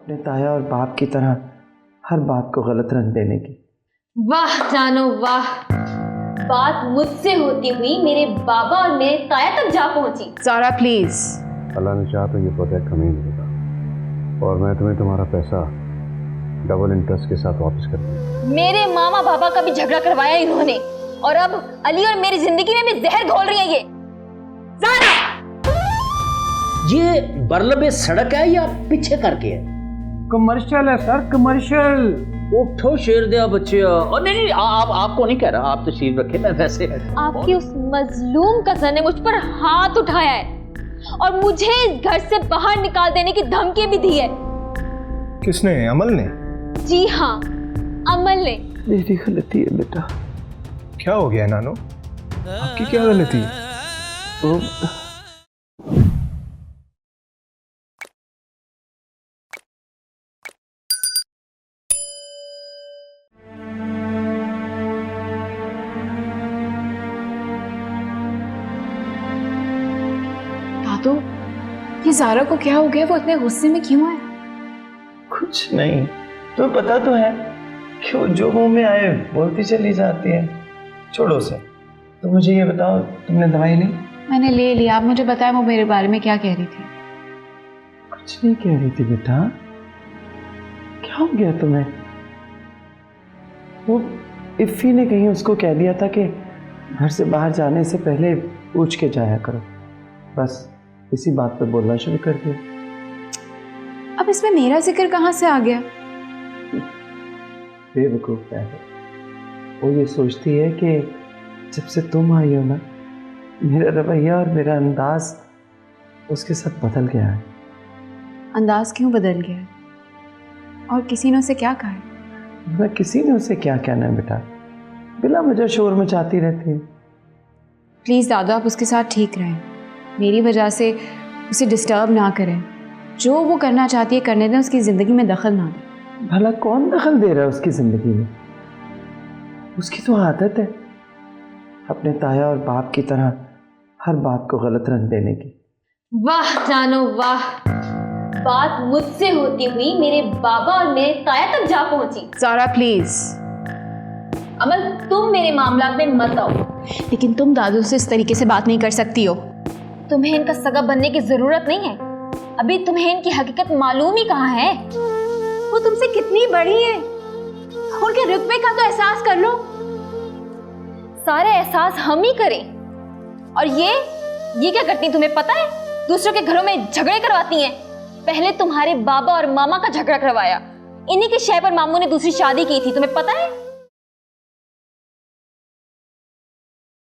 अपने ताया और बाप की तरह हर बात को गलत रंग देने की। वाह जानो वाह, बात मुझसे होती हुई मेरे बाबा और मेरे ताया तक जा पहुंची। ज़ारा प्लीज। अल्लाह ने चाहा तो ये प्रोजेक्ट हमें मिलेगा और मैं तुम्हें तुम्हारा पैसा डबल इंटरेस्ट के साथ वापस कर दूंगा। मेरे मामा बाबा का भी झगड़ा करवाया इन्होंने और अब अली और मेरी जिंदगी में भी जहर घोल रही है ये। ज़ारा! ये बरलबे सड़क है या पीछे करके है? कमर्शियल है सर, कमर्शियल। उठो शेर दिया बच्चे। और नहीं आपको नहीं कह रहा, आप तशरीफ रखे, मैं वैसे आपकी उस मजलूम कज़न ने मुझ पर हाथ उठाया है और मुझे इस घर से बाहर निकाल देने की धमकी भी दी है। किसने? अमल ने? जी हाँ, अमल ने। मेरी गलती है बेटा। क्या हो गया नानो? आपकी क्या गलती है? वो दादू, ये ज़ारा को क्या हो गया? वो इतने गुस्से में क्यों है? कुछ नहीं, तो पता तो है क्यों जो मुंह में आए बोलती चली जाती है। छोड़ो उसे। तो मुझे ये बताओ, तुमने दवाई ली? मैंने ले लिया। आप मुझे बताएं वो मेरे बारे में क्या कह रही थी? कुछ नहीं कह रही थी बेटा। क्या हो गया तुम्हें? वो इफ़ी ने कहीं उसको कह दिया था कि घर से बाहर जाने से पहले पूछ के जाया करो। बस इसी बात पे बोलना शुरू कर दिया। अब इसमें मेरा जिक्र कहाँ से आ गया? बेवकूफ़ है वो। ये सोचती है कि जब से तुम आई हो ना, मेरा रवैया और मेरा अंदाज उसके साथ बदल गया है। अंदाज क्यों बदल गया है? और किसी ने उसे क्या कहा है? मैं किसी ने उसे क्या कहना है बेटा, बिला वजह शोर मचाती रहती है। प्लीज़ दादा, आप उसके साथ ठीक रहें। मेरी वजह से उसे डिस्टर्ब ना करें। जो वो करना चाहती है करने दें, उसकी ज़िंदगी में दखल ना दें। भला कौन दखल दे रहा है उसकी ज़िंदगी में? उसकी तो आदत है अपने ताया और बाप की तरह हर बात को गलत रंग देने की। वाह जानो वाह, बात मुझसे होती हुई मेरे बाबा और मेरे ताया तक जा पहुंची। ज़ारा प्लीज़। अमल, तुम मेरे मामला में मत आओ। लेकिन तुम दादू से इस तरीके से बात नहीं कर सकती हो। तुम्हें इनका सगा बनने की जरूरत नहीं है। अभी तुम्हें इनकी हकीकत मालूम ही कहाँ है। वो तुमसे कितनी बड़ी है, उनके रुतबे का तो एहसास कर लो। सारे एहसास हम ही करें। और ये क्या करती तुम्हें पता है? दूसरों के घरों में झगड़े करवाती हैं। पहले तुम्हारे बाबा और मामा का झगड़ा करवाया। इन्हीं के शय पर मामू ने दूसरी शादी की थी, तुम्हें पता है?